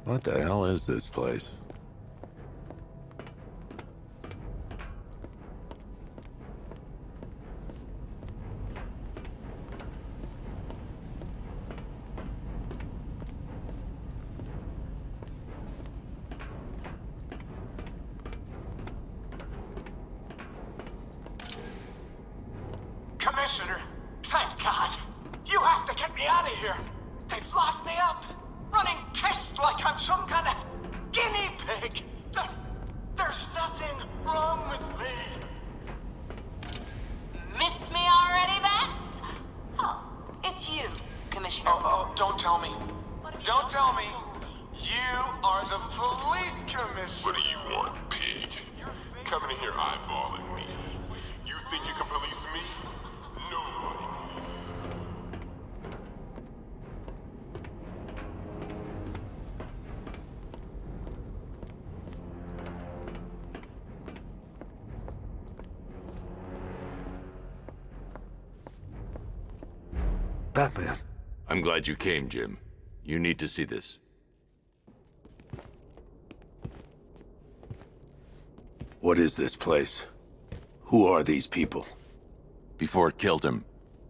What the hell is this place? Commissioner, thank God. You have to get me out of here. They've locked me up, running tests like I'm some kind of guinea pig. There's nothing wrong with me. Miss me already, Bats? Oh, it's you, Commissioner. Oh, don't tell me. What have you Don't done tell to me. my soul? You are the police commissioner. What do you want, pig? Coming in here eyeballing me. You think you can police me? Nobody. Batman. I'm glad you came, Jim. You need to see this. What is this place? Who are these people? Before it killed him,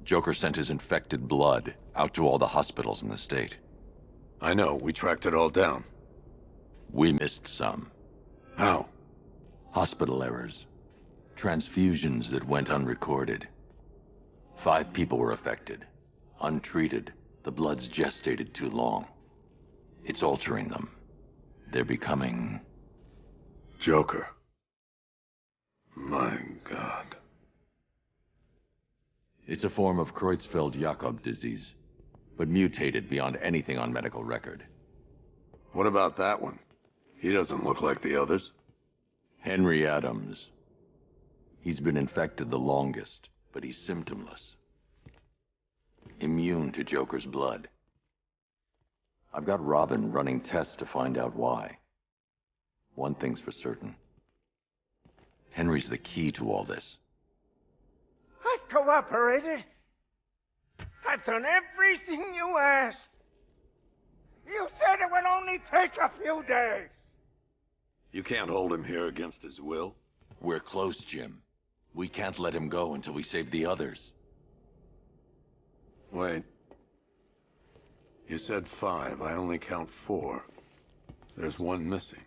Joker sent his infected blood out to all the hospitals in the state. I know, we tracked it all down. We missed some. How? Hospital errors. Transfusions that went unrecorded. 5 people were affected. Untreated, the blood's gestated too long. It's altering them. They're becoming... Joker. My God. It's a form of Creutzfeldt-Jakob disease, but mutated beyond anything on medical record. What about that one? He doesn't look like the others. Henry Adams. He's been infected the longest, but he's symptomless. Immune to Joker's blood. I've got Robin running tests to find out why. One thing's for certain. Henry's the key to all this. I've cooperated. I've done everything you asked. You said it would only take a few days. You can't hold him here against his will. We're close, Jim. We can't let him go until we save the others. Wait. You said 5. I only count 4. There's one missing.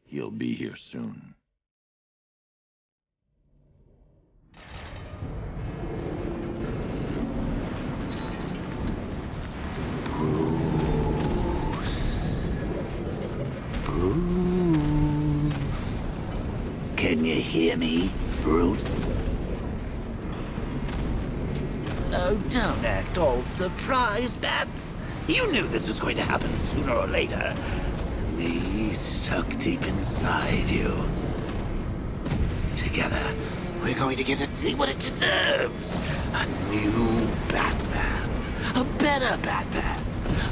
He'll be here soon. Can you hear me, Bruce? Oh, don't act all surprised, Bats. You knew this was going to happen sooner or later. Me stuck deep inside you. Together, we're going to give the city what it deserves. A new Batman. A better Batman.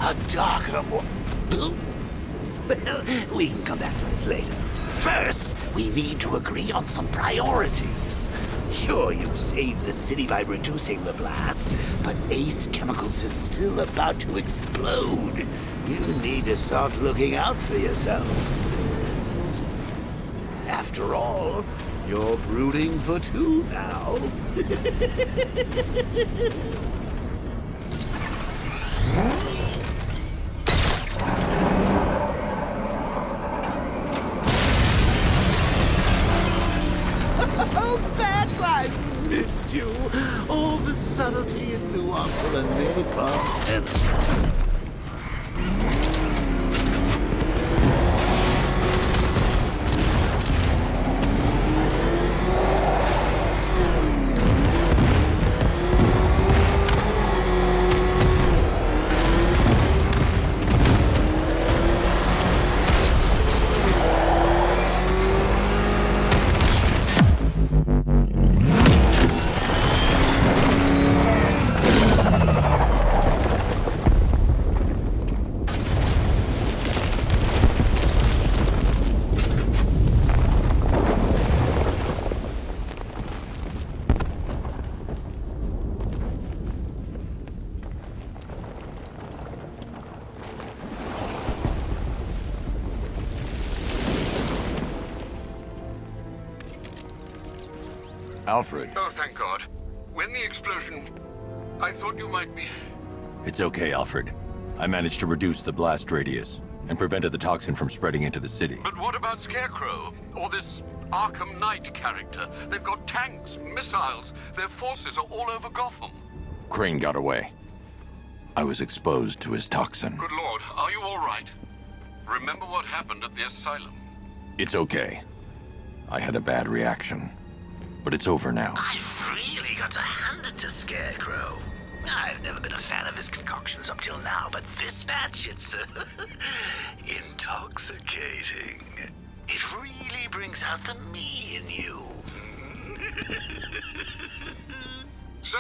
A darker, more... Well, we can come back to this later. First, we need to agree on some priorities. Sure, you've saved the city by reducing the blast, but Ace Chemicals is still about to explode. You need to start looking out for yourself. After all, you're brooding for 2 now. Oh, Bats, I've missed you. All the subtlety and nuance of a napalm. Alfred. Oh, thank God. When the explosion... I thought you might be... It's okay, Alfred. I managed to reduce the blast radius and prevented the toxin from spreading into the city. But what about Scarecrow? Or this Arkham Knight character? They've got tanks, missiles. Their forces are all over Gotham. Crane got away. I was exposed to his toxin. Good Lord, are you all right? Remember what happened at the asylum? It's okay. I had a bad reaction. But it's over now. I've really got to hand it to Scarecrow. I've never been a fan of his concoctions up till now, but this batch, it's intoxicating. It really brings out the me in you. Sir,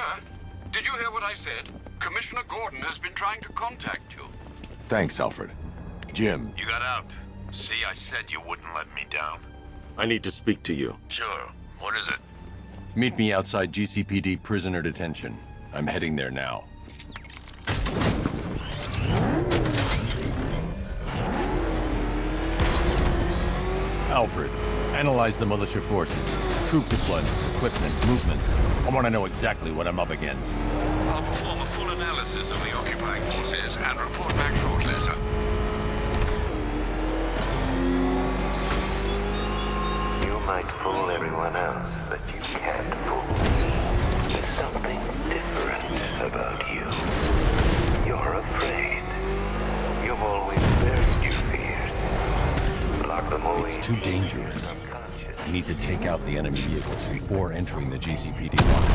did you hear what I said? Commissioner Gordon has been trying to contact you. Thanks, Alfred. Jim. You got out. See, I said you wouldn't let me down. I need to speak to you. Sure. What is it? Meet me outside GCPD prisoner detention. I'm heading there now. Alfred, analyze the militia forces, troop deployments, equipment, movements. I want to know exactly what I'm up against. I'll perform a full analysis of the occupying forces and report back shortly, sir. You might fool everyone else, but you can't fool me. There's something different about you. You're afraid. You've always buried your fears. Lock them away. It's too dangerous. I need to take out the enemy vehicles before entering the GCPD locker.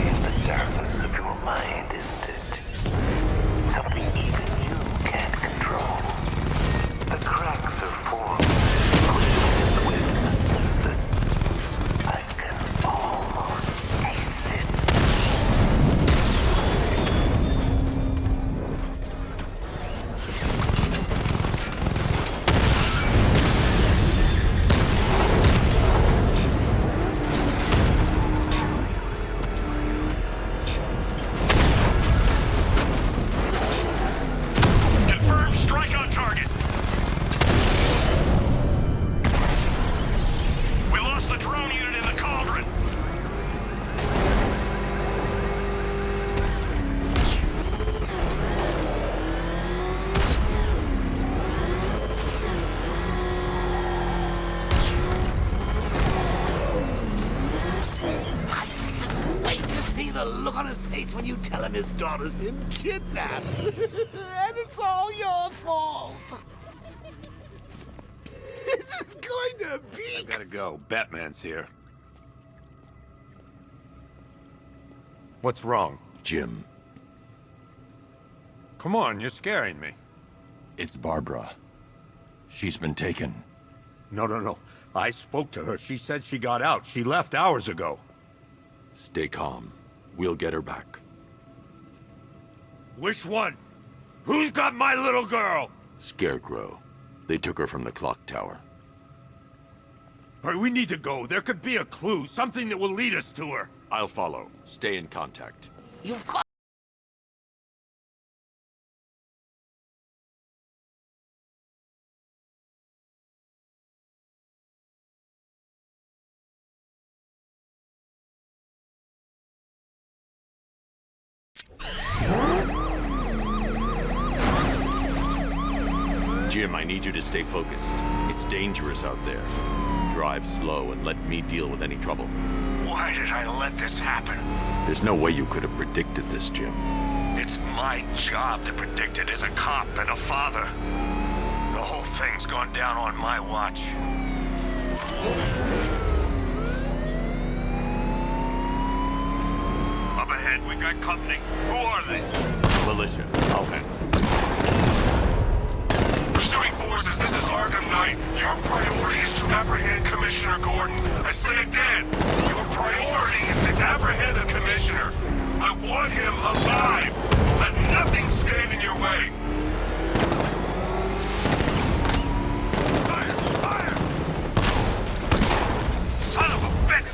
It's the surface of your mind, isn't it? Something even you can't control. The cracks are formed. I can almost taste it. Confirm strike on target. We lost the drone unit in the cauldron. Wait to see the look on his face when you tell him his daughter's been kidnapped. And it's all your fault. This is going to be... Gotta go. Batman's here. What's wrong? Jim, Come on, you're scaring me. it's Barbara. She's been taken. No. I spoke to her. She said she got out. She left hours ago. Stay calm. We'll get her back. Which one? Who's got my little girl? Scarecrow. They took her from the clock tower. All right, we need to go. There could be a clue, something that will lead us to her. I'll follow. Stay in contact. You've got... Jim, I need you to stay focused. It's dangerous out there. Drive slow and let me deal with any trouble. Why did I let this happen? There's no way you could have predicted this, Jim. It's my job to predict it as a cop and a father. The whole thing's gone down on my watch. Up ahead, we got company. Who are they? Militia, I'll handle it. Pursuing forces, this is Arkham Knight. Your priority is to apprehend Commissioner Gordon. I say again, your priority is to apprehend the Commissioner. I want him alive. Let nothing stand in your way. Fire! Fire! Son of a bitch!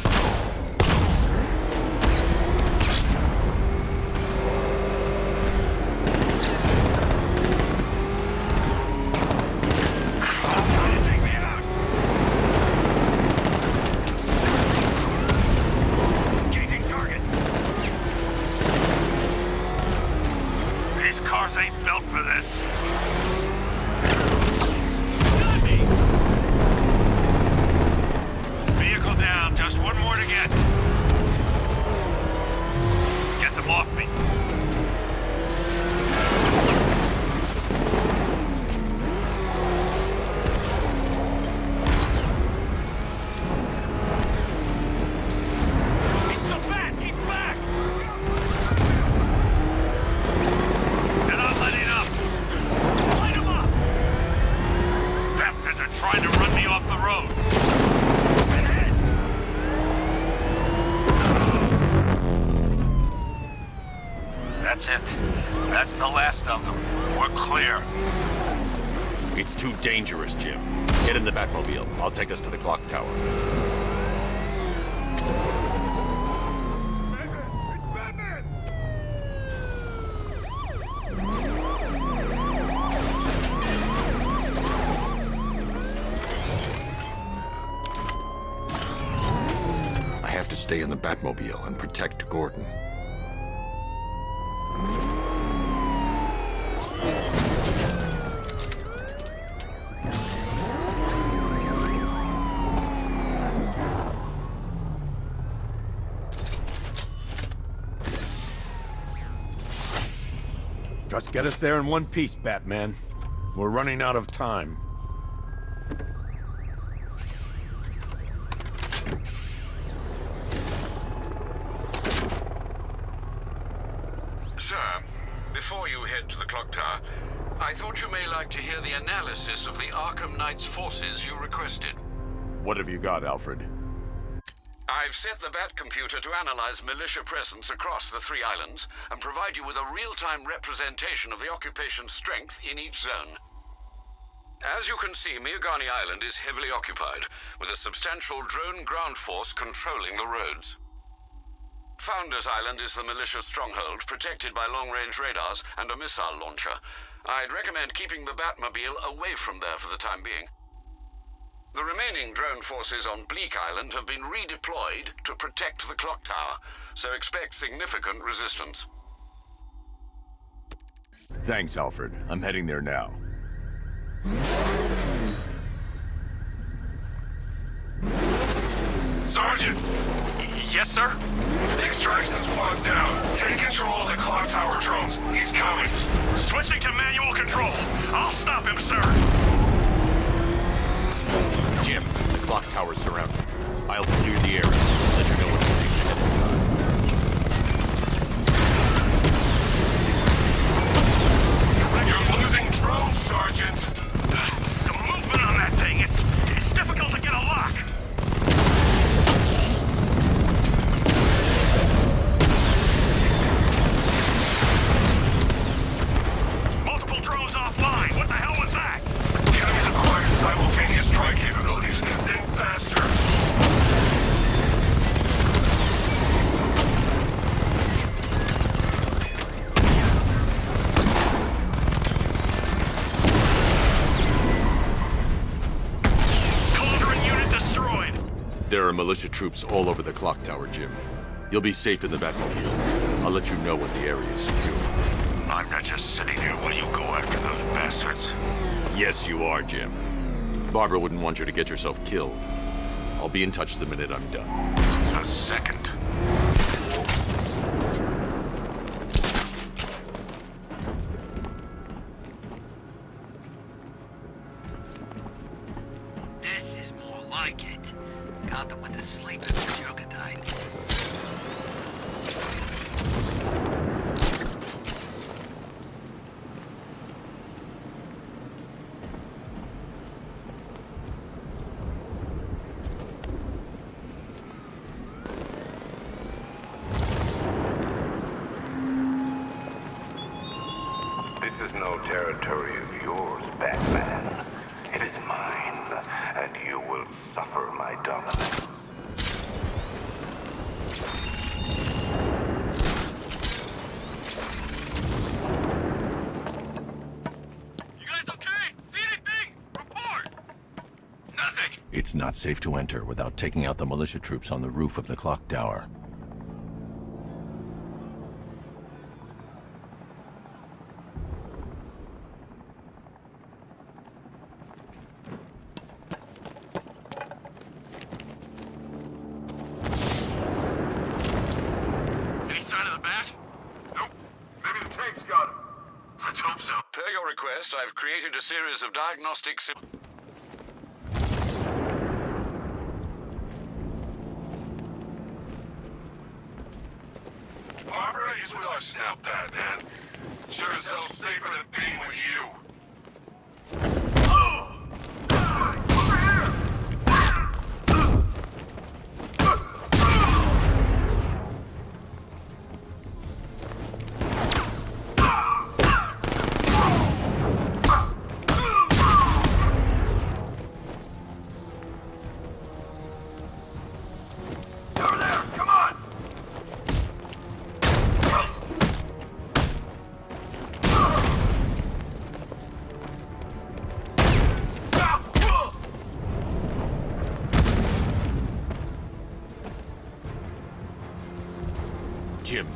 room. That's it. That's the last of them. We're clear. It's too dangerous, Jim. Get in the Batmobile. I'll take us to the clock tower. I have to stay in the Batmobile and protect Gordon. Just get us there in one piece, Batman. We're running out of time. Sir, before you head to the clock tower, I thought you may like to hear the analysis of the Arkham Knight's forces you requested. What have you got, Alfred? I've set the Batcomputer to analyze militia presence across the 3 islands and provide you with a real-time representation of the occupation's strength in each zone. As you can see, Miagani Island is heavily occupied, with a substantial drone ground force controlling the roads. Founders Island is the militia stronghold, protected by long-range radars and a missile launcher. I'd recommend keeping the Batmobile away from there for the time being. The remaining drone forces on Bleak Island have been redeployed to protect the clock tower, so expect significant resistance. Thanks, Alfred. I'm heading there now. Sergeant! Yes, sir? The extraction squad's down. Take control of the clock tower drones. He's coming. Switching to manual control. I'll stop him, sir. Jim, the clock tower's surrounded. I'll clear the area. Let you know what to do ahead of time. You're losing drones, Sergeant. The movement on that thing, it's difficult to get a lock. Multiple drones offline. What the hell was that? The enemy's acquired simultaneous strike capabilities. Then faster. Cauldron unit destroyed. There are militia troops all over the clock tower, Jim. You'll be safe in the Batmobile. I'll let you know when the area is secure. I'm not just sitting here while you go after those bastards. Yes, you are, Jim. Barbara wouldn't want you to get yourself killed. I'll be in touch the minute I'm done. A second. This is more like it. Gotham went to sleep as the Joker died. This is no territory of yours, Batman. It is mine, and you will suffer my dominance. You guys okay? See anything? Report! Nothing. It's not safe to enter without taking out the militia troops on the roof of the clock tower. Any sign of the bat? Nope. Maybe the tank's got him. Let's hope so. Per your request, I've created a series of diagnostics. Barbara is with us now, Batman. Sure as hell safer than being with you. Over here!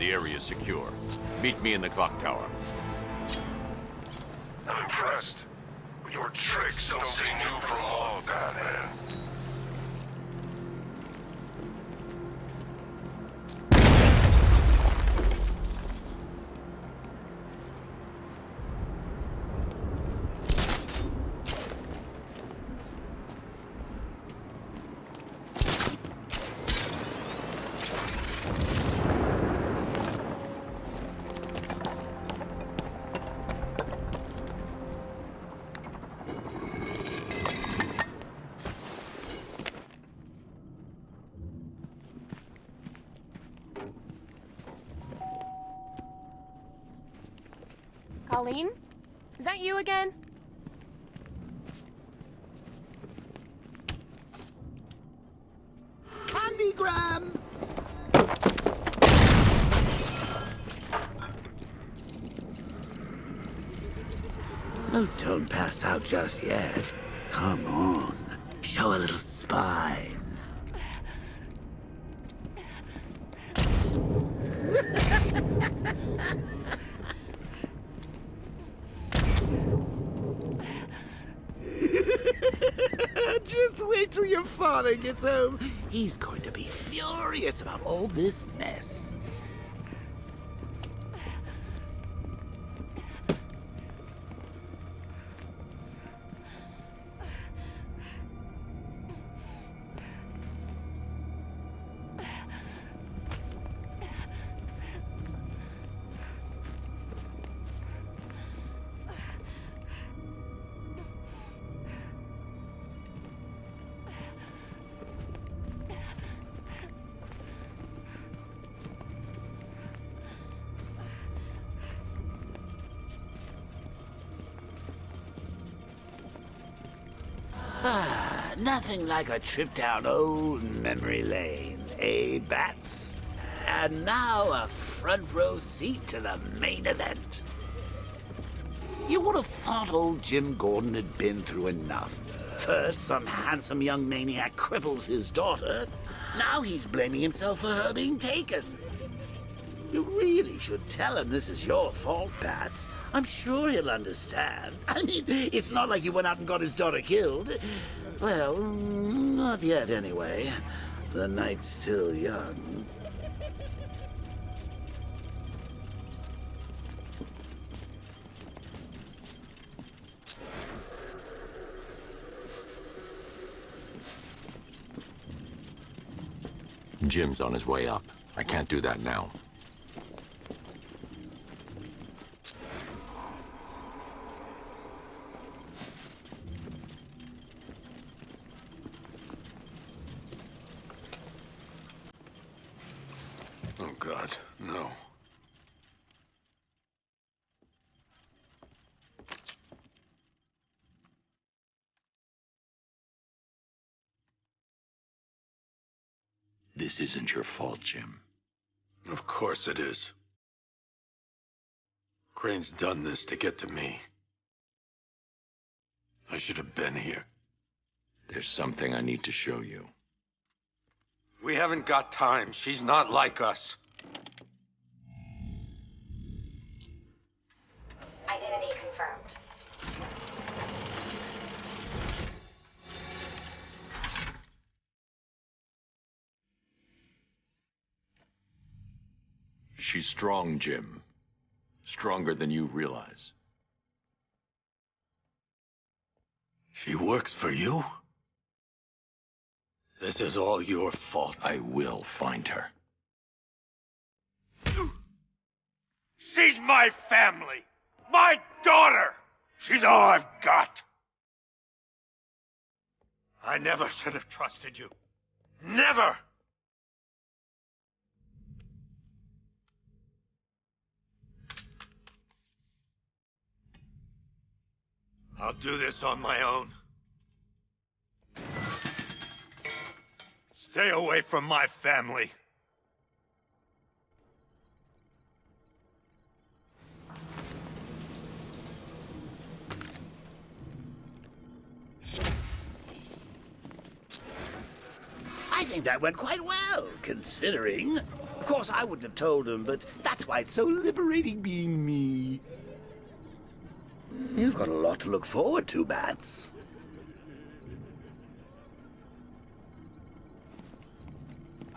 The area is secure. Meet me in the clock tower. I'm impressed. But your tricks don't stay new for long, Batman. Colleen? Is that you again? Candygram! Oh, don't pass out just yet. Come on. Show a little spine. Just wait till your father gets home. He's going to be furious about all this mess. Nothing like a trip down old memory lane, eh, Bats? And now a front row seat to the main event. You would have thought old Jim Gordon had been through enough. First, some handsome young maniac cripples his daughter. Now he's blaming himself for her being taken. You really should tell him this is your fault, Bats. I'm sure he'll understand. I mean, it's not like you went out and got his daughter killed. Well, not yet anyway. The night's still young. Jim's on his way up. I can't do that now. Oh, God, no. This isn't your fault, Jim. Of course it is. Crane's done this to get to me. I should have been here. There's something I need to show you. We haven't got time. She's not like us. Identity confirmed. She's strong, Jim. Stronger than you realize. She works for you? This is all your fault. I will find her. She's my family. My daughter. She's all I've got. I never should have trusted you. Never. I'll do this on my own. Stay away from my family. I think that went quite well, considering. Of course, I wouldn't have told him, but that's why it's so liberating being me. You've got a lot to look forward to, Bats.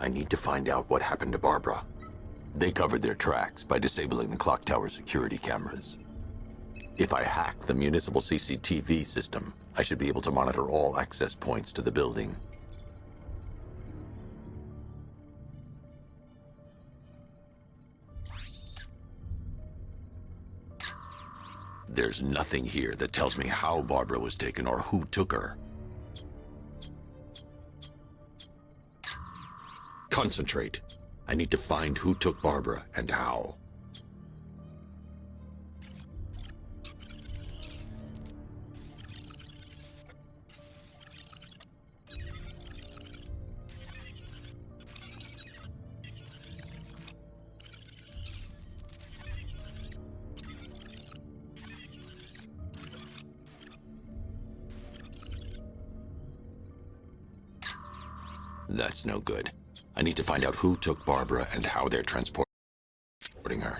I need to find out what happened to Barbara. They covered their tracks by disabling the clock tower security cameras. If I hack the municipal CCTV system, I should be able to monitor all access points to the building. There's nothing here that tells me how Barbara was taken or who took her. Concentrate. I need to find who took Barbara and how. That's no good. I need to find out who took Barbara and how they're transporting her.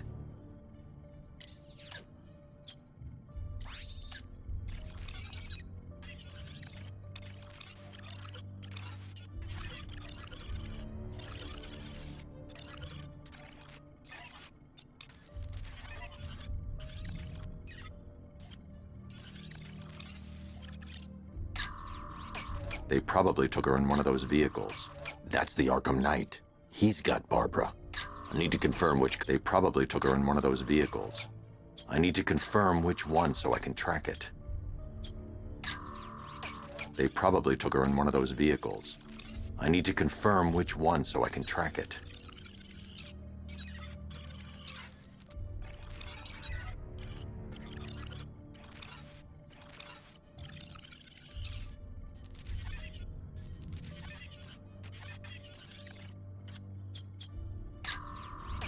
They probably took her in one of those vehicles. That's the Arkham Knight. He's got Barbara. I need to confirm which... They probably took her in one of those vehicles. I need to confirm which one so I can track it. They probably took her in one of those vehicles. I need to confirm which one so I can track it.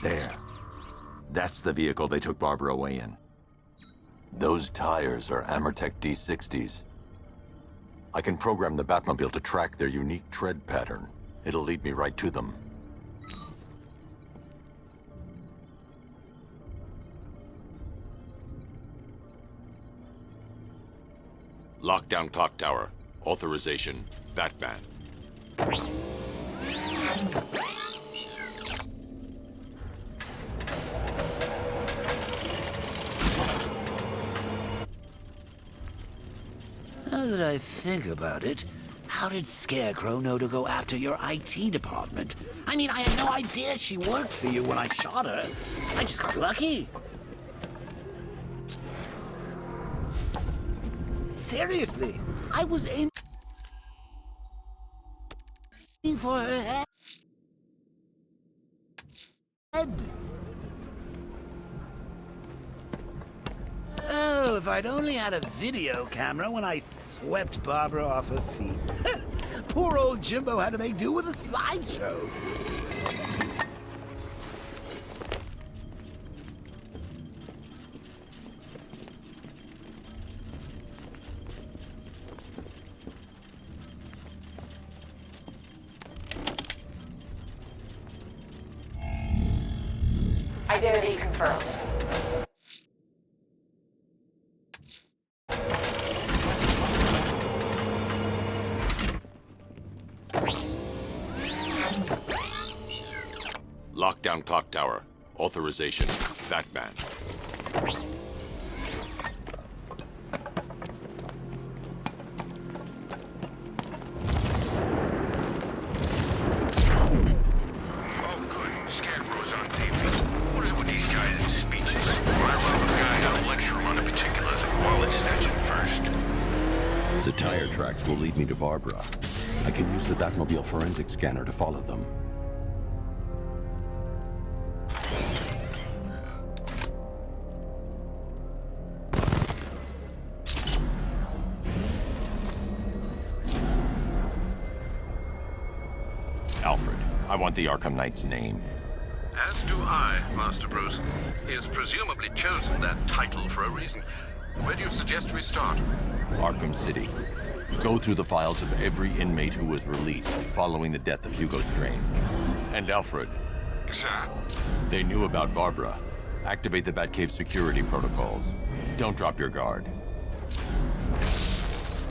There. That's the vehicle they took Barbara away in. Those tires are Amertech D60s. I can program the Batmobile to track their unique tread pattern. It'll lead me right to them. Lockdown clock tower. Authorization, Batman. Now that I think about it, how did Scarecrow know to go after your IT department? I mean, I had no idea she worked for you when I shot her. I just got lucky. Seriously, I was aiming for her head. Oh, if I'd only had a video camera when I swept Barbara off her feet. Poor old Jimbo had to make do with a slideshow. Identity confirmed. Lockdown clock tower. Authorization, Batman. Scarecrow's on TV. What is it with these guys and speeches? When I rub a guy, I don't lecture him on the particulars of wallet snatching first. The tire tracks will lead me to Barbara. I can use the Batmobile forensic scanner to follow them. Alfred, I want the Arkham Knight's name. As do I, Master Bruce. He has presumably chosen that title for a reason. Where do you suggest we start? Arkham City. Go through the files of every inmate who was released following the death of Hugo Strange. And Alfred, Sir? They knew about Barbara. Activate the Batcave security protocols. Don't drop your guard.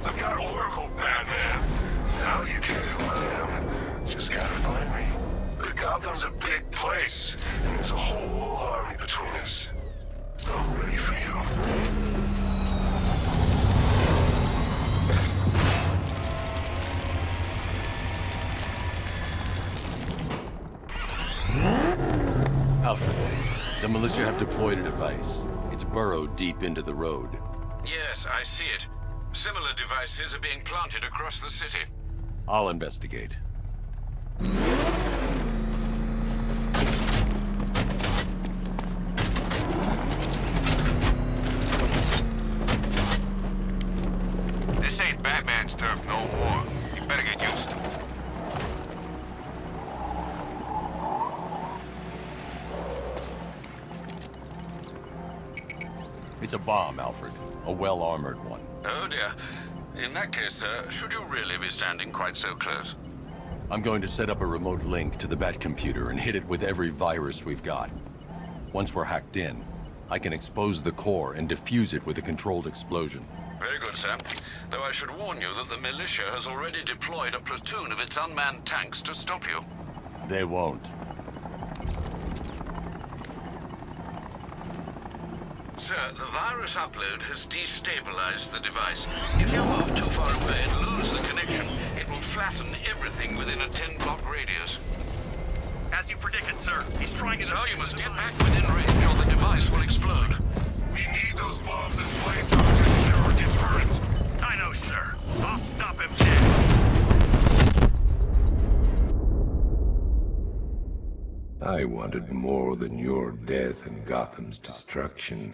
I've got Oracle, Batman. Now you get who I am. Just gotta find me. But Gotham's a big place, and there's a whole army between us. I'm ready for you. Alfred, the militia have deployed a device. It's burrowed deep into the road. Yes, I see it. Similar devices are being planted across the city. I'll investigate. This ain't Batman's turf no more. You better get used to it. It's a bomb, Alfred. A well-armored one. Oh dear. In that case, should you really be standing quite so close? I'm going to set up a remote link to the Bat computer and hit it with every virus we've got. Once we're hacked in, I can expose the core and defuse it with a controlled explosion. Very good, sir. Though I should warn you that the militia has already deployed a platoon of its unmanned tanks to stop you. They won't. Sir, the virus upload has destabilized the device. If you move too far away and lose the connection, it will flatten everything within a 10-block radius. As you predicted, sir. He's trying to... So you must get back within range or the device will explode. We need those bombs in place, Sergeant. There are deterrents. I know, sir. I'll stop him dead. I wanted more than your death and Gotham's destruction,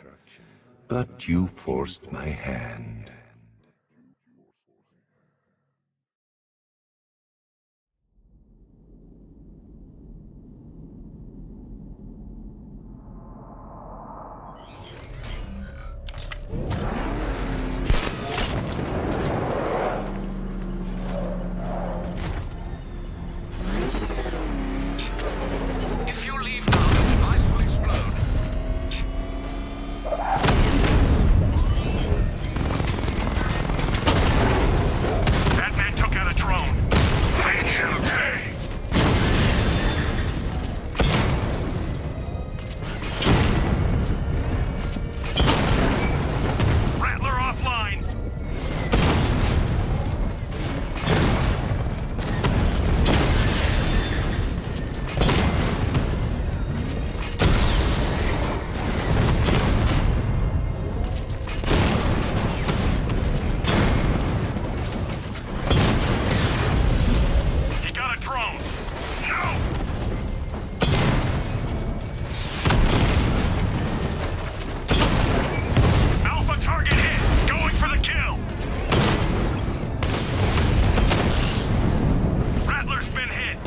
but you forced my hand. If you leave now, the device will explode. Batman took out a drone. Make him pay. Rattler offline. He got a drone. No! Alpha target hit. Going for the kill. Rattler's been hit.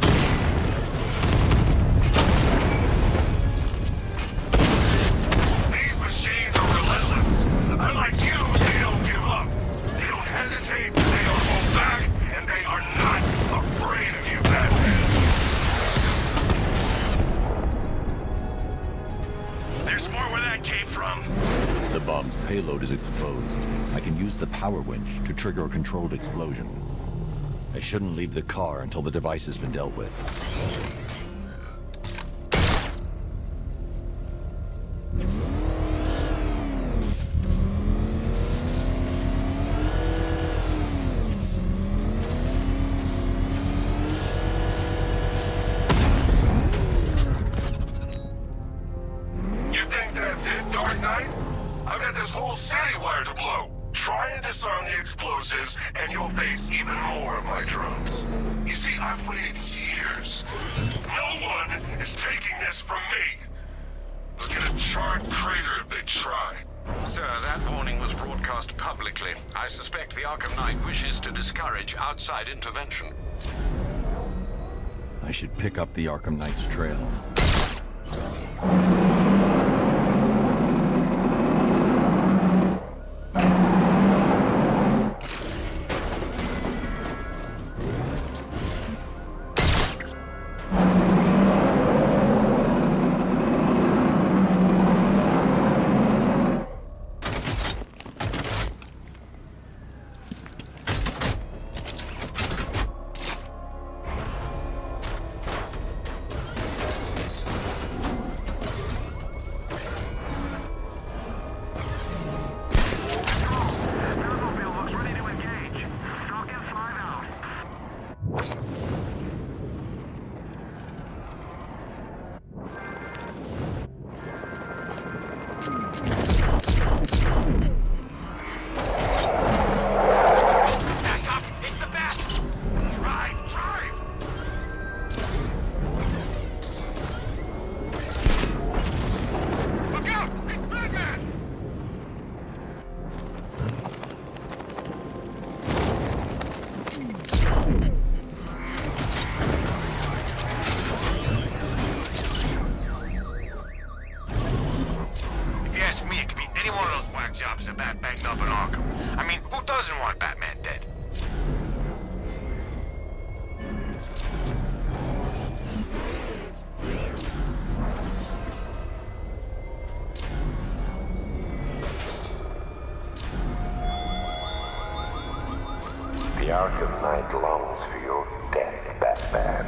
These machines are relentless. Unlike you, they don't give up. They don't hesitate, they don't hold back, and they are not afraid of you, Batman. There's more where that came from. The bomb's payload is exposed. I can use the power winch to trigger a controlled explosion. I shouldn't leave the car until the device has been dealt with. You think that's it, Dark Knight? I've got this whole city wired to blow. Try and disarm the explosives, and you'll face even more of my drones. You see, I've waited years. No one is taking this from me. Look at a charred crater if they try. Sir, that warning was broadcast publicly. I suspect the Arkham Knight wishes to discourage outside intervention. I should pick up the Arkham Knight's trail. If you ask me, it could be any one of those whack jobs that Bat banged up in Arkham. I mean, who doesn't want Batman dead? The Arkham Knight longs for your death, Batman.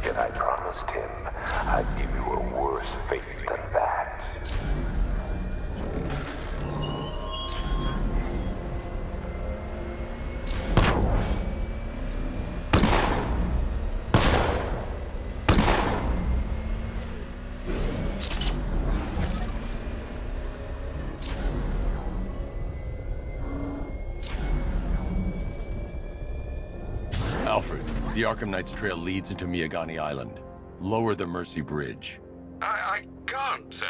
Yet I promised him I'd give you a worse fate than that. Alfred, the Arkham Knight's trail leads into Miagani Island. Lower the Mercy Bridge. I can't, sir.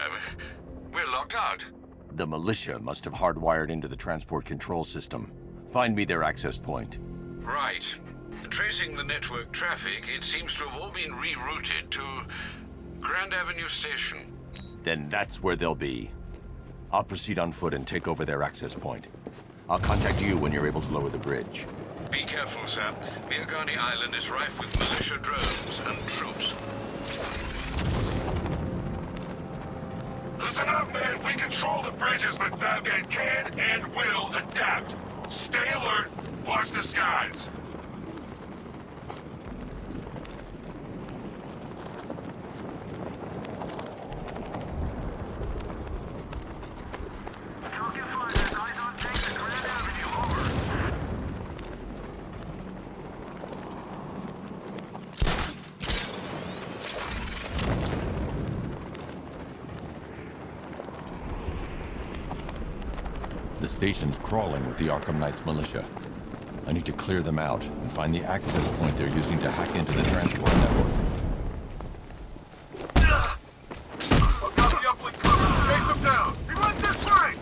We're locked out. The militia must have hardwired into the transport control system. Find me their access point. Right. Tracing the network traffic, it seems to have all been rerouted to Grand Avenue Station. Then that's where they'll be. I'll proceed on foot and take over their access point. I'll contact you when you're able to lower the bridge. Be careful, sir. Miagani Island is rife with militia drones and troops. Listen up, man. We control the bridges, but Batman can and will adapt. Stay alert. Watch the skies. The station's crawling with the Arkham Knight's militia. I need to clear them out and find the access point they're using to hack into the transport network. Got the uplink covered. Chase him down. He went this way.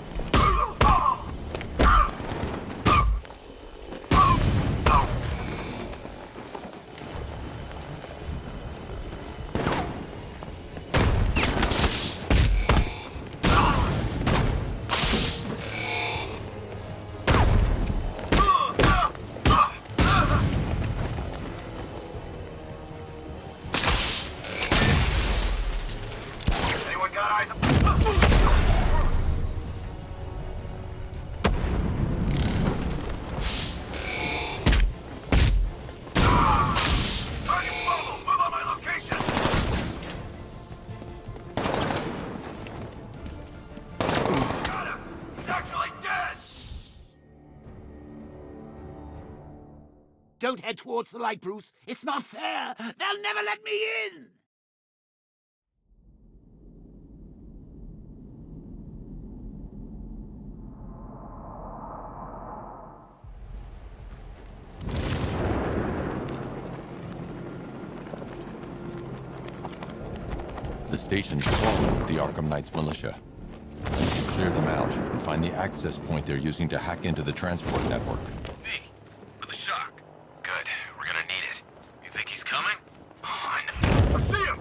Don't head towards the light, Bruce. It's not fair. They'll never let me in. The station's crawling with the Arkham Knight's militia. I need to clear them out and find the access point they're using to hack into the transport network. Me. For the shock. Good. We're gonna need it. You think he's coming? Oh, I know. I see him!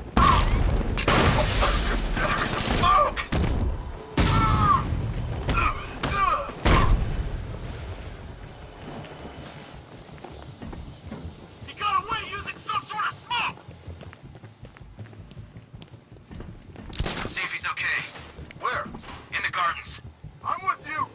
He got away using some sort of smoke! See if he's okay. Where? In the gardens. I'm with you.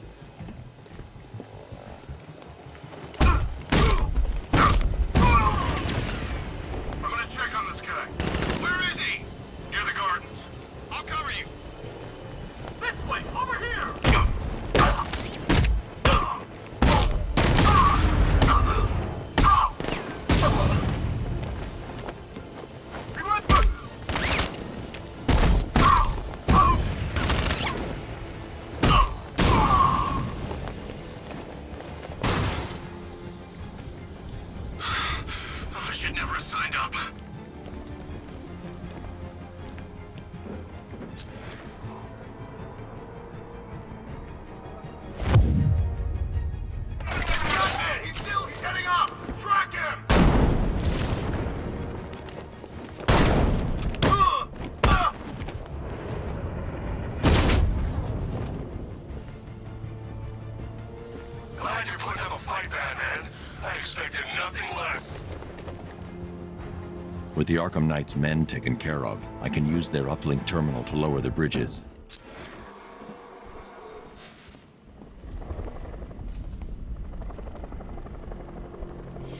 With the Arkham Knight's men taken care of, I can use their uplink terminal to lower the bridges.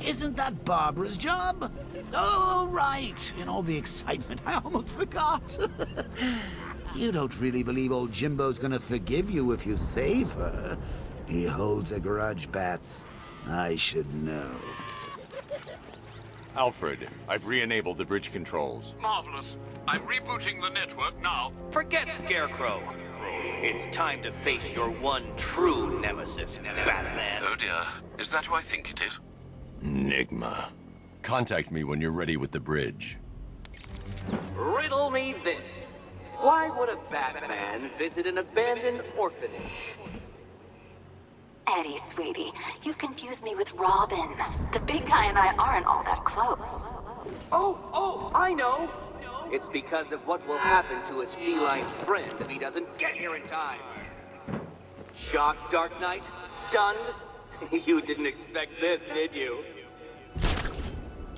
Isn't that Barbara's job? Oh, right. In all the excitement, I almost forgot. You don't really believe old Jimbo's gonna forgive you if you save her. He holds a grudge, Bats. I should know. Alfred, I've re-enabled the bridge controls. Marvelous. I'm rebooting the network now. Forget Scarecrow. It's time to face your one true nemesis, Batman. Oh dear. Is that who I think it is? Enigma. Contact me when you're ready with the bridge. Riddle me this. Why would a Batman visit an abandoned orphanage? Eddie, sweetie, you've confused me with Robin. The big guy and I aren't all that close. Oh, I know! It's because of what will happen to his feline friend if he doesn't get here in time. Shocked, Dark Knight? Stunned? You didn't expect this, did you?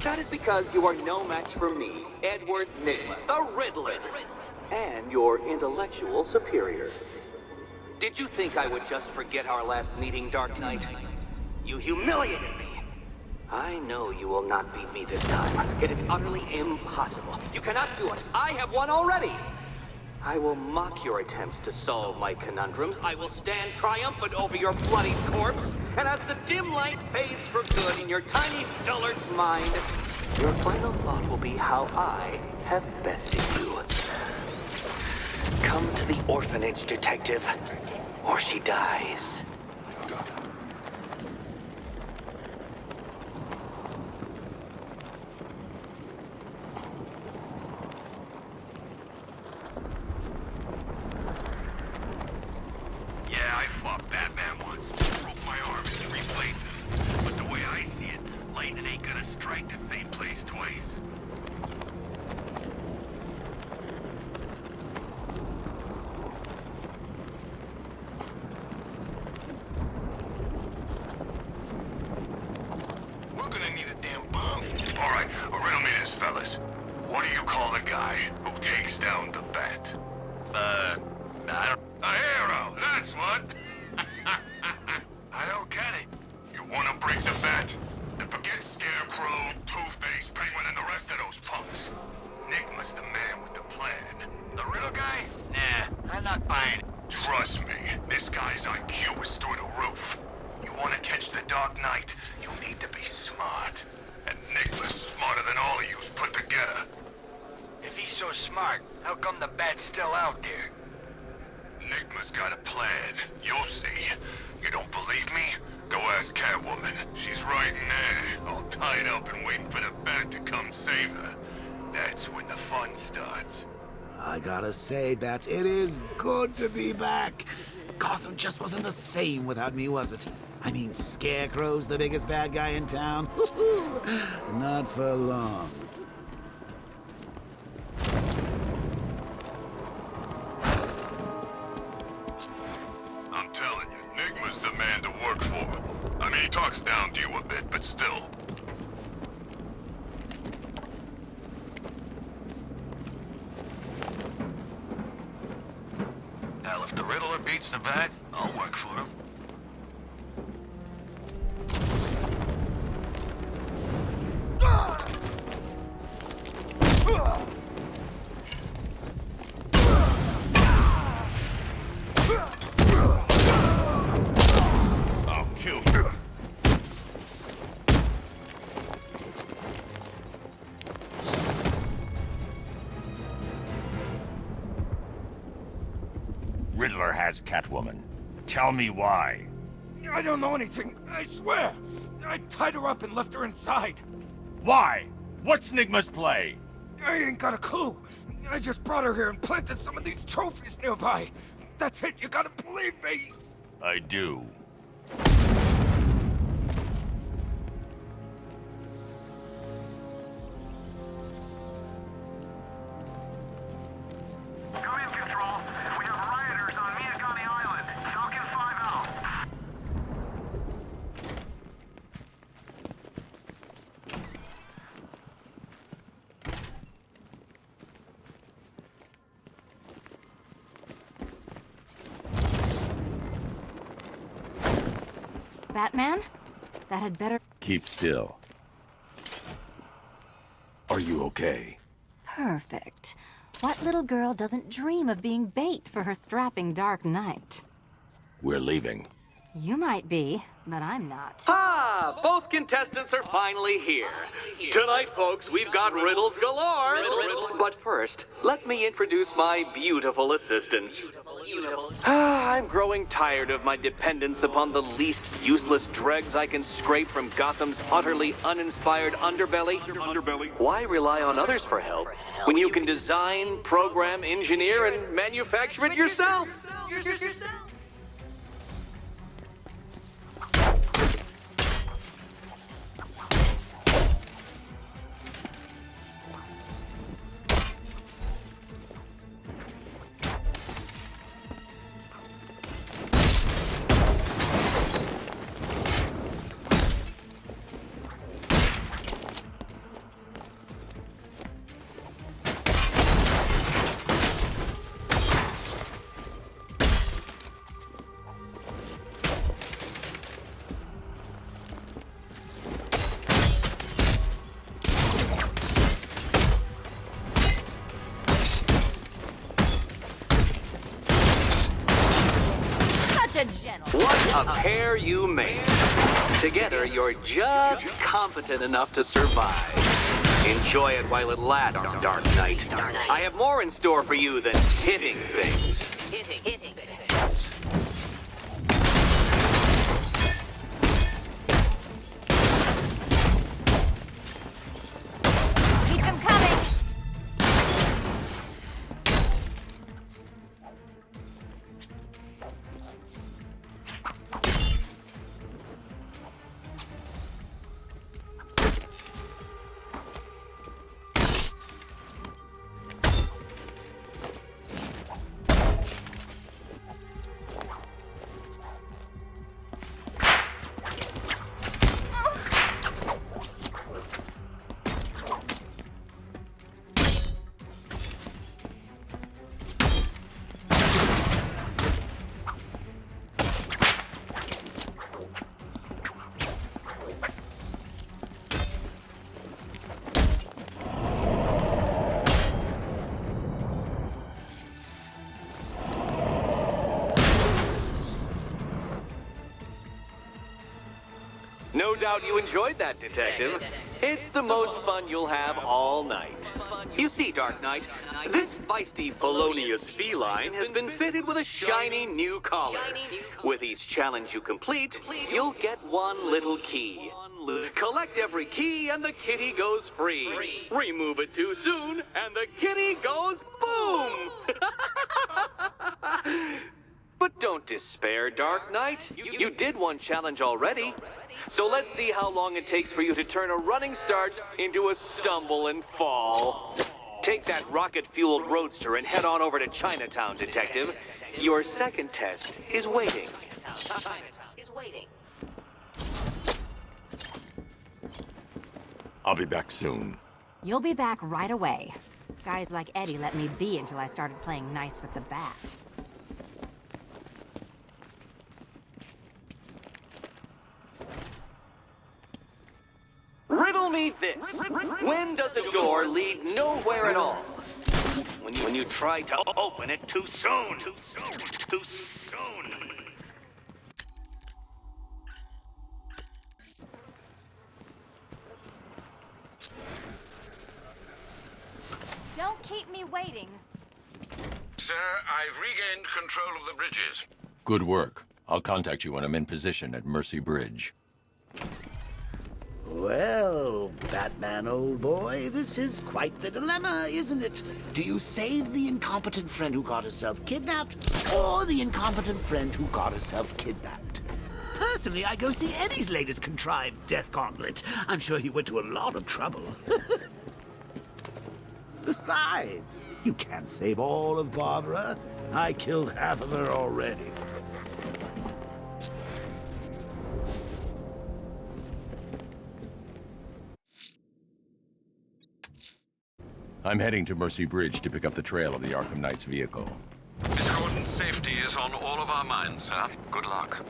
That is because you are no match for me, Edward Nigma, the Riddler, and your intellectual superior. Did you think I would just forget our last meeting, Dark Knight? You humiliated me. I know you will not beat me this time. It is utterly impossible. You cannot do it. I have won already. I will mock your attempts to solve my conundrums. I will stand triumphant over your bloody corpse. And as the dim light fades for good in your tiny dullard's mind, your final thought will be how I have bested you. Come to the orphanage, detective, or she dies. Yeah, I fought Batman once. Broke my arm in 3 places. But the way I see it, lightning ain't gonna strike the same place twice. We're gonna need a damn bomb. All right, riddle me this, fellas. What do you call the guy who takes down the Bat? I don't... A hero, that's what. I don't get it. You wanna break the Bat? Then forget Scarecrow, Two-Face, Penguin, and the rest of those punks. Enigma's the man with the plan. The riddle guy? Nah, I'm not buying it. Trust me, this guy's IQ is through the roof. You wanna catch the Dark Knight, you need to be smart. And Enigma's smarter than all of yous put together. If he's so smart, how come the Bat's still out there? Enigma's got a plan. You'll see. You don't believe me? Go ask Catwoman. She's right in there, all tied up and waiting for the Bat to come save her. That's when the fun starts. I gotta say, Bats, it is good to be back. Gotham just wasn't the same without me, was it? I mean, Scarecrow's the biggest bad guy in town. Not for long. I'm telling you, Enigma's the man to work for. I mean, he talks down to you a bit, but still. Hell, if the Riddler beats the Bat, I'll work for him. I'll kill you. Riddler has Catwoman. Tell me why. I don't know anything, I swear. I tied her up and left her inside. Why? What's Enigma's play? I ain't got a clue. I just brought her here and planted some of these trophies nearby. That's it, you gotta believe me. I do. Come in, Control. We have rioters on Miyagami Island. Falcon 5 out. Batman? That had better... Keep still. Are you okay? Perfect. What little girl doesn't dream of being bait for her strapping Dark Knight? We're leaving. You might be, but I'm not. Ah, both contestants are finally here. Tonight, folks, we've got riddles galore. But first, let me introduce my beautiful assistants. I'm growing tired of my dependence upon the least useless dregs I can scrape from Gotham's utterly uninspired underbelly. Why rely on others for help when you can design, program, engineer, and manufacture it yourself? What a pair you make. Together, you're just competent enough to survive. Enjoy it while it lasts, Dark Knight. I have more in store for you than hitting things. Hitting things. Keep them coming! No doubt you enjoyed that, Detective. It's the most fun you'll have all night. You see, Dark Knight, this feisty, felonious feline has been fitted with a shiny new collar. With each challenge you complete, you'll get one little key. Collect every key and the kitty goes free. Remove it too soon and the kitty goes boom! But don't despair, Dark Knight. You did one challenge already. So let's see how long it takes for you to turn a running start into a stumble and fall. Take that rocket-fueled roadster and head on over to Chinatown, Detective. Your second test is waiting. I'll be back soon. You'll be back right away. Guys like Eddie let me be until I started playing nice with the bat. Riddle me this. When does a door lead nowhere at all? When you try to open it too soon. Too soon. Don't keep me waiting. Sir, I've regained control of the bridges. Good work. I'll contact you when I'm in position at Mercy Bridge. Well, Batman, old boy, this is quite the dilemma, isn't it? Do you save the incompetent friend who got herself kidnapped, or the incompetent friend who got herself kidnapped? Personally, I'd go see Eddie's latest contrived death gauntlet. I'm sure he went to a lot of trouble. Besides, you can't save all of Barbara. I killed half of her already. I'm heading to Mercy Bridge to pick up the trail of the Arkham Knight's vehicle. Miss Gordon's safety is on all of our minds, sir. Good luck.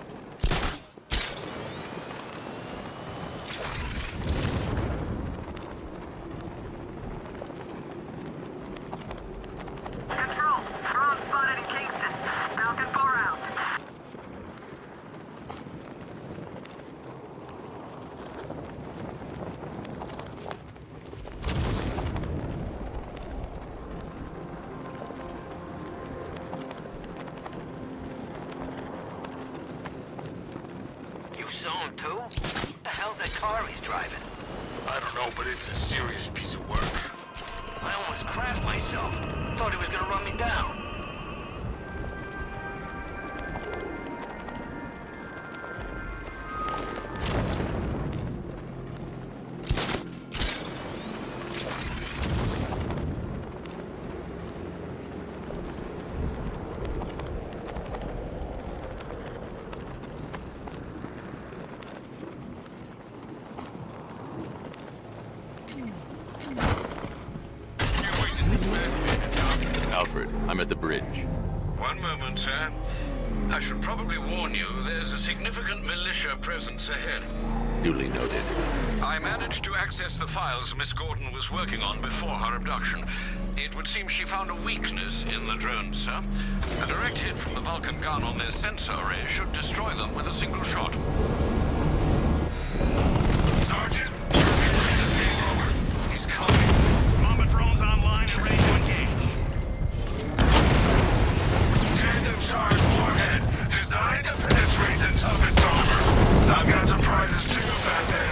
car he's driving? I don't know, but it's a serious piece of work. I almost crapped myself. Thought he was gonna run me down. Alfred, I'm at the bridge. One moment, sir. I should probably warn you, there's a significant militia presence ahead. Duly noted. I managed to access the files Miss Gordon was working on before her abduction. It would seem she found a weakness in the drones, sir. A direct hit from the Vulcan gun on their sensor array should destroy them with a single shot. Sergeant, he's coming. Mama drone's online and ready to engage. Tandem charge warhead, designed to penetrate the toughest armor. I've got surprises too, Batman.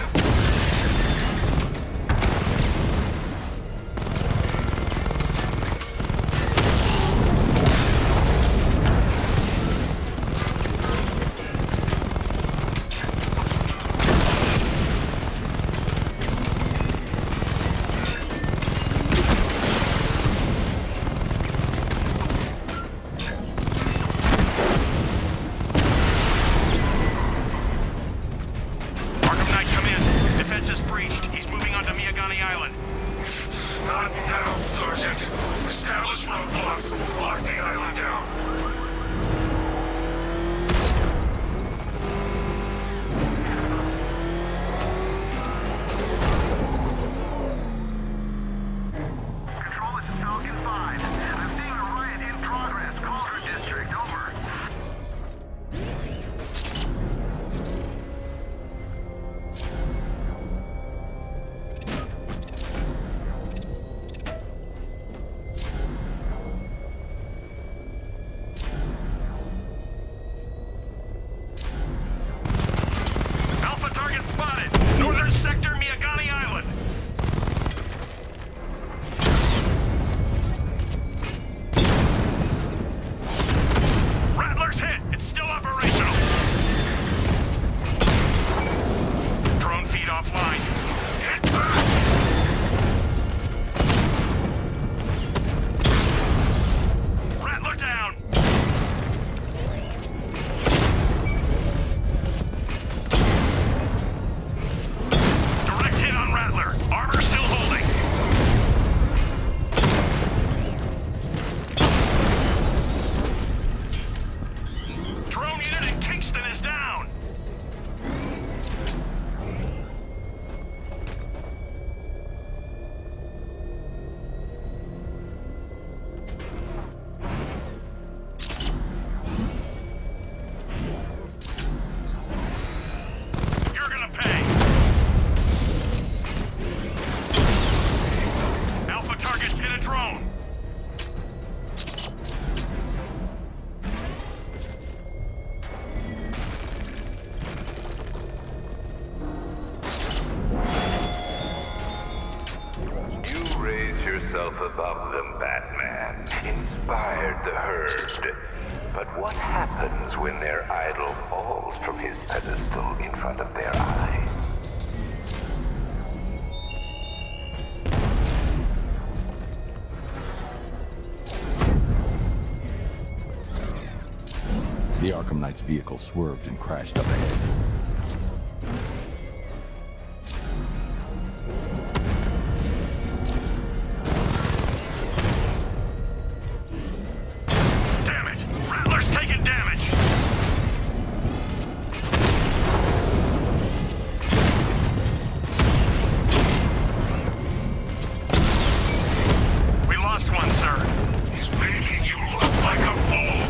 Arkham Knight, come in. Defense is breached. He's moving onto Miyagani Island. Not now, Sergeant. Establish roadblocks. Lock the island down. Control, this is Falcon 5. I'm seeing a riot in progress. Conquer District, over. Alpha target spotted. Northern sector, Miyagani Island. Rattler's hit. It's still operational. Drone feed offline. Get back! Rattler down. Direct hit on Rattler. Armor still holding. Drone unit in Kingston is down. You're gonna pay. Alpha targets hit a drone. You raise yourself above them, Batman. Inspired the herd. But what happens when their idol falls from his pedestal in front of their eyes? The Arkham Knight's vehicle swerved and crashed up ahead. Damn it! Rattler's taking damage! We lost one, sir. He's making you look like a fool.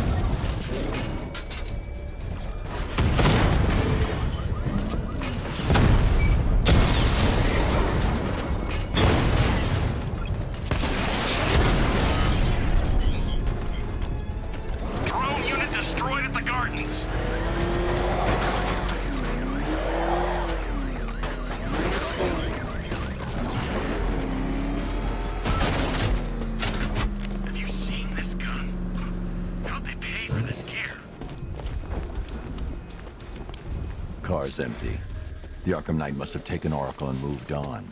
was empty. The Arkham Knight must have taken Oracle and moved on.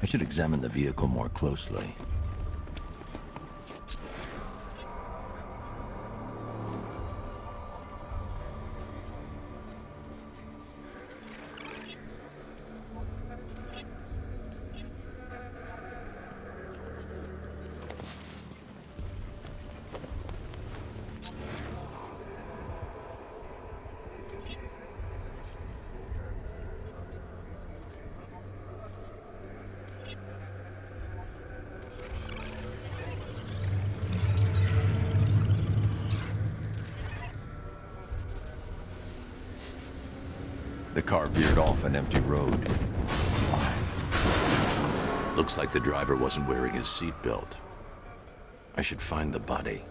I should examine the vehicle more closely. The car veered off an empty road. Looks like the driver wasn't wearing his seatbelt. I should find the body.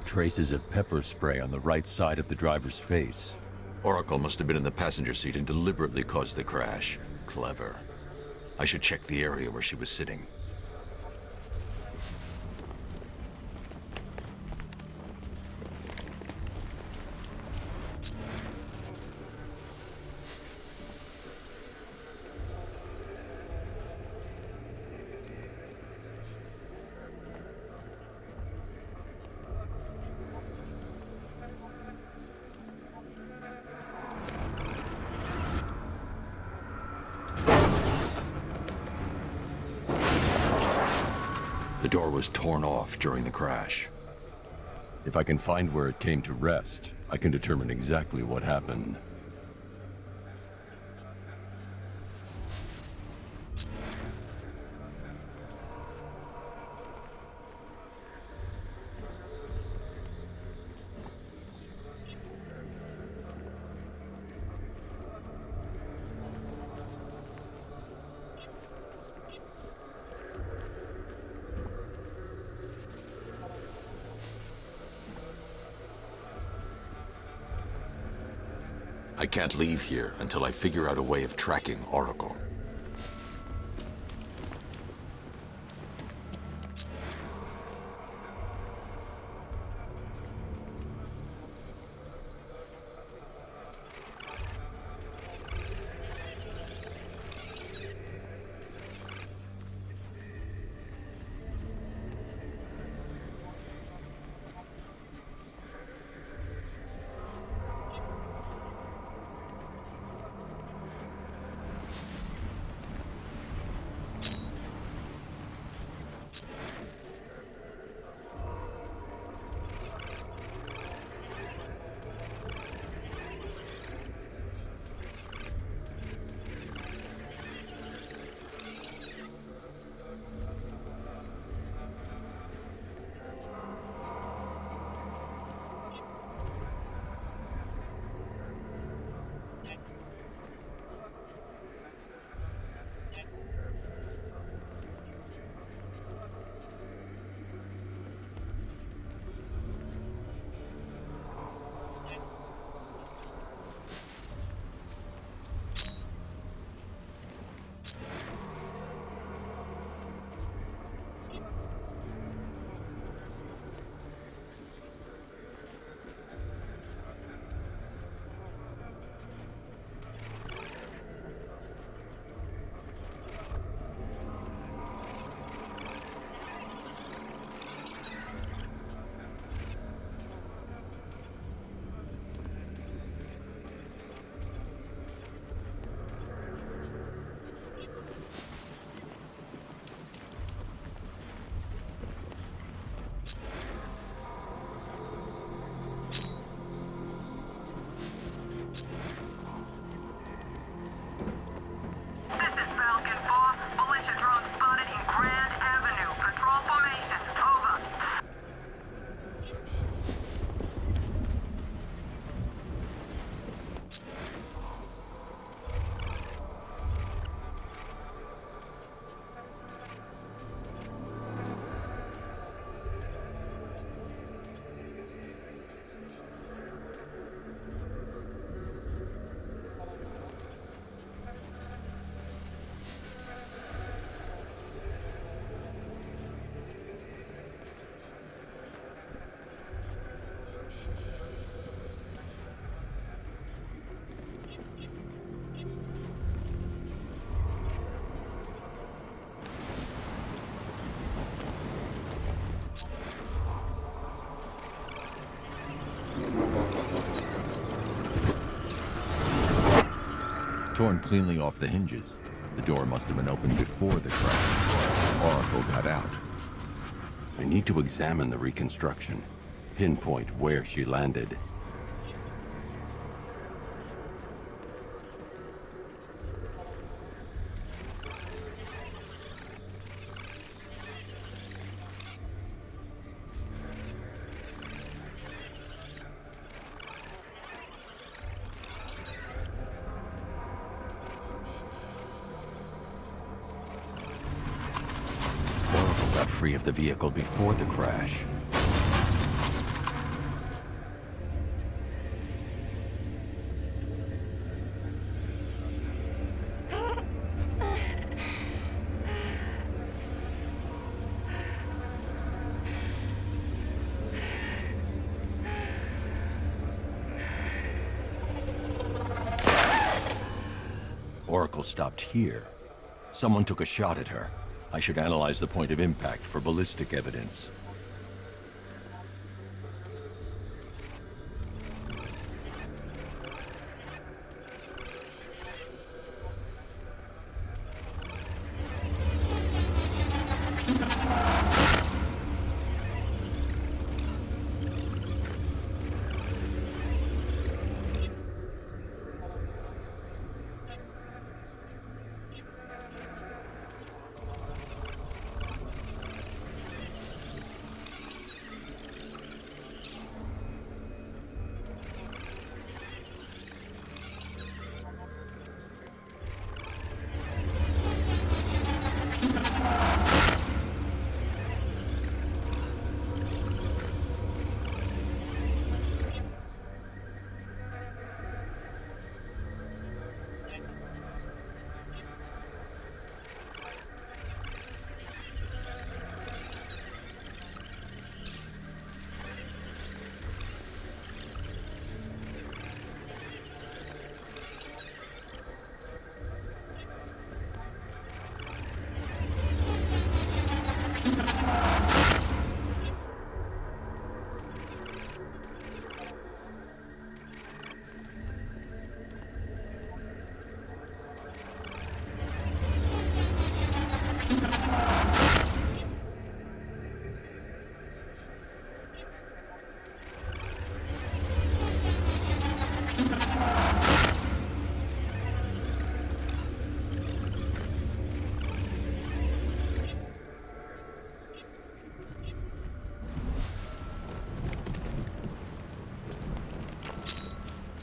Traces of pepper spray on the right side of the driver's face. Oracle must have been in the passenger seat and deliberately caused the crash. Clever. I should check the area where she was sitting. The door was torn off during the crash. If I can find where it came to rest, I can determine exactly what happened. I can't leave here until I figure out a way of tracking Oracle. torn cleanly off the hinges. The door must have been opened before the crash. Oracle got out. I need to examine the reconstruction, pinpoint where she landed. Free of the vehicle before the crash. Oracle stopped here. Someone took a shot at her. I should analyze the point of impact for ballistic evidence.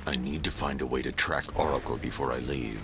I need to find a way to track Oracle before I leave.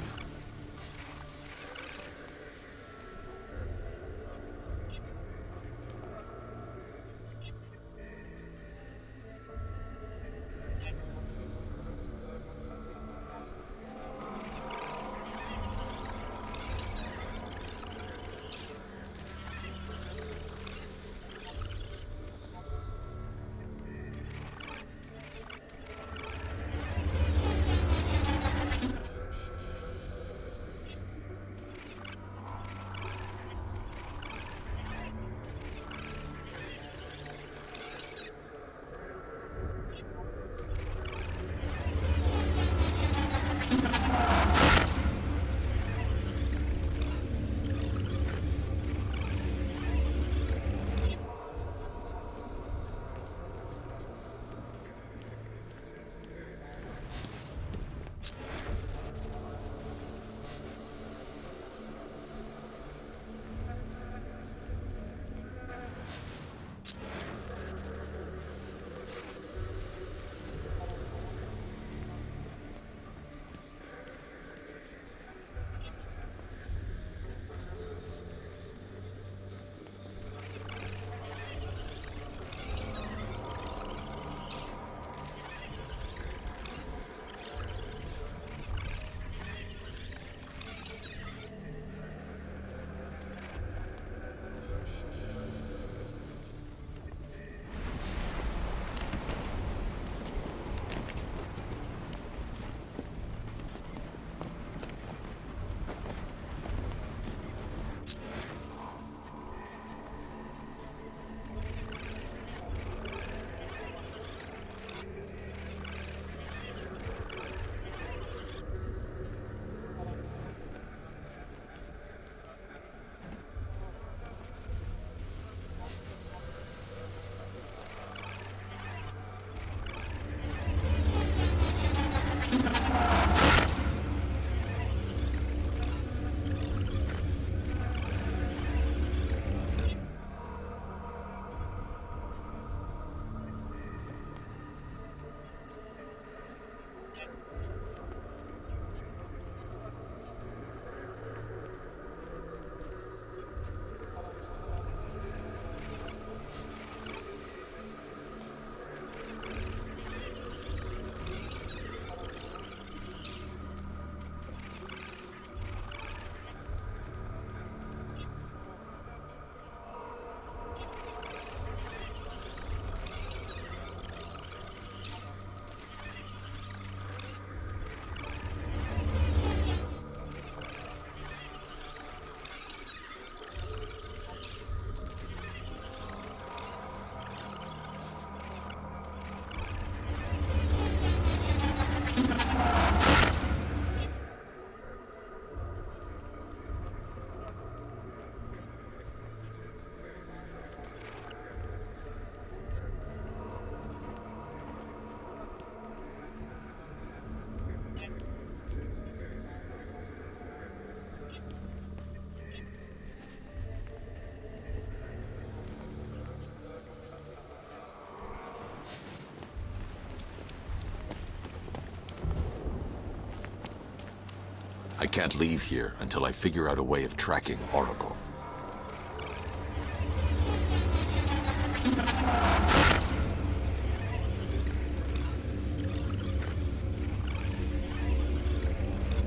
I can't leave here until I figure out a way of tracking Oracle.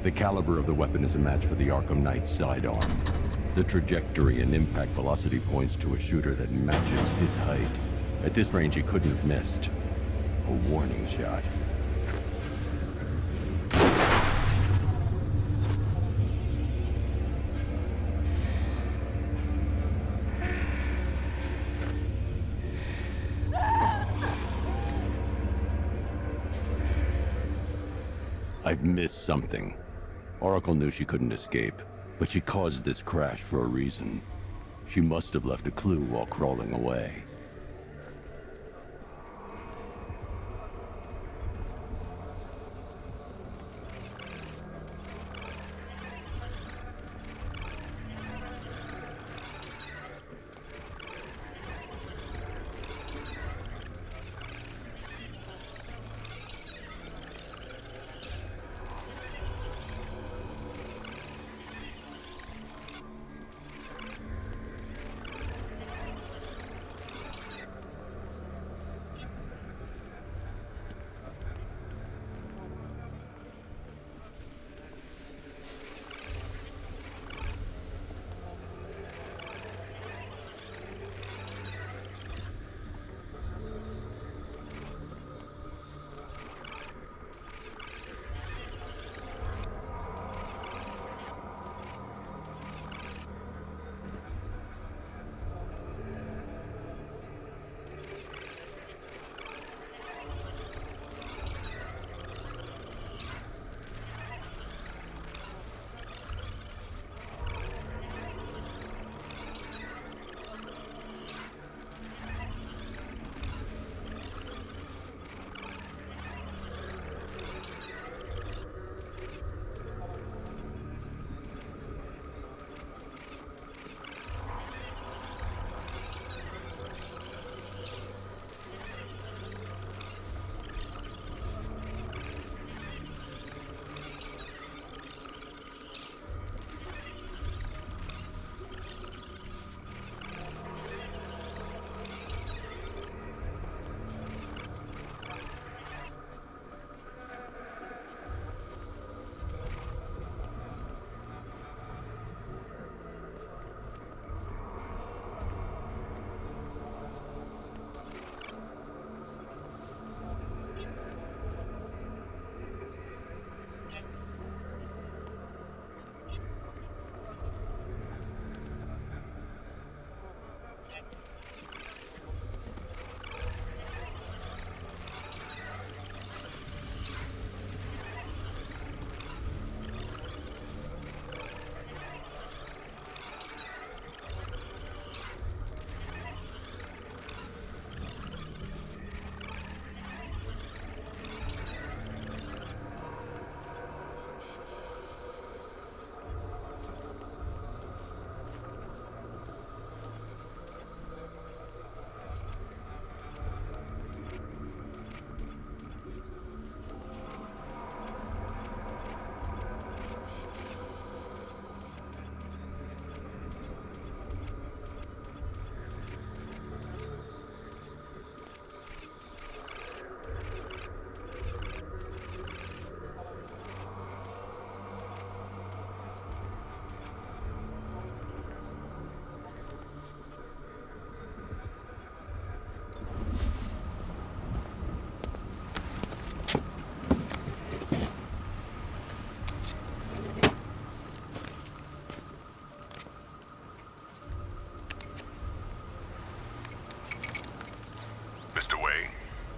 The caliber of the weapon is a match for the Arkham Knight sidearm. The trajectory and impact velocity points to a shooter that matches his height. At this range, he couldn't have missed. A warning shot. I've missed something. Oracle knew she couldn't escape, but she caused this crash for a reason. She must have left a clue while crawling away.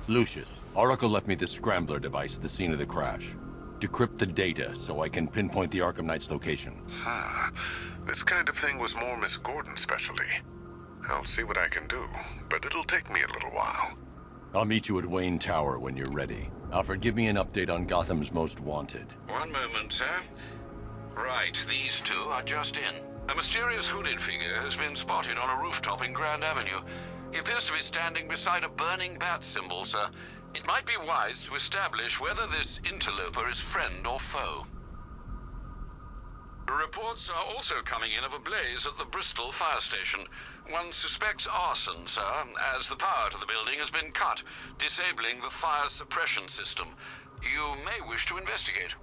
Lucius, Oracle left me the scrambler device at the scene of the crash. Decrypt the data so I can pinpoint the Arkham Knight's location. This kind of thing was more Miss Gordon's specialty. I'll see what I can do, but it'll take me a little while. I'll meet you at Wayne Tower when you're ready. Alfred, give me an update on Gotham's Most Wanted. One moment, sir. Right, these two are just in. A mysterious hooded figure has been spotted on a rooftop in Grand Avenue. He appears to be standing beside a burning bat symbol, sir. It might be wise to establish whether this interloper is friend or foe. Reports are also coming in of a blaze at the Bristol fire station. One suspects arson, sir, as the power to the building has been cut, disabling the fire suppression system. You may wish to investigate.